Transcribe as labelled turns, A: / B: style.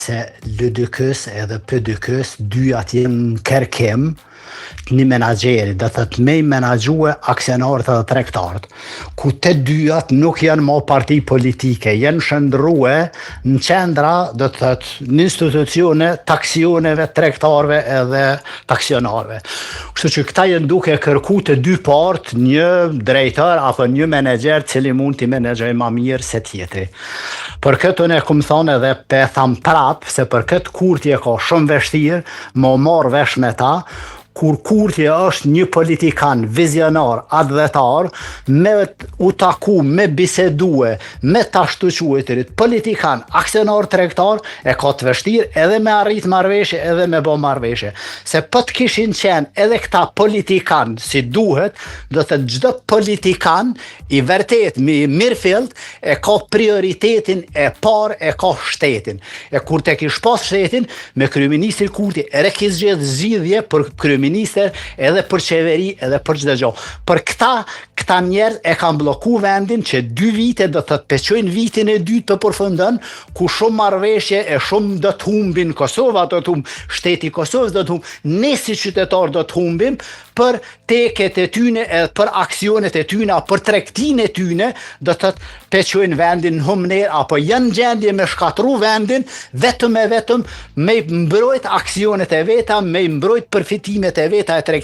A: se LDK-s edhe PDK-s dyat jenë në kërkim të një menaxheri, do thëtë me i menaxhue aksionarët edhe tregtarët, ku të dyat nuk janë më parti politike, janë shndrue në qendra, do thëtë në institucione të aksioneve, tregtarëve edhe të aksionarëve. Kështu që këta janë duke kërku të dy partë një drejtar apo një menaxher cili mund t'i menaxhojë më mirë se tjetri. Për këtë unë kom thonë edhe pe tham prap, se për këtë kurtje ka shumë vështirë më marrë vesh me ta, kur kurtje është një politikan vizionar, advetar, me u taku, me bisedue, me ta shtuquetërit, politikan, aksionar, tregtar, e ka të vështirë edhe me arrit marrëveshje, edhe me bo marrëveshje. Se po të kishin qenë edhe këta politikan si duhet, do të çdo politikan i vërtet me mirëfillt e ka prioritetin e parë, e ka shtetin. E kur te kish pas shtetin, me kryeministri Kurti, ere ki zgjedh zgjidhje për kryeministër edhe për qeveri edhe për çdo gjë. Për këta njerëz e kanë blloku vendin që 2 vite do të peqojnë vitin e dytë të përfundon, ku shumë marrëveshje e shumë do të humbin Kosova, do të shteti i Kosovës do të ne si qytetar do të humbim për teket e tyne, për aksionet e tyne, për tregtinë e tyne, do të peqojnë vendin në humner, apo janë gjendje me shkatru vendin, vetëm me mbrojt aksionet e veta, me mbrojt përfitimet e veta e tregtisë.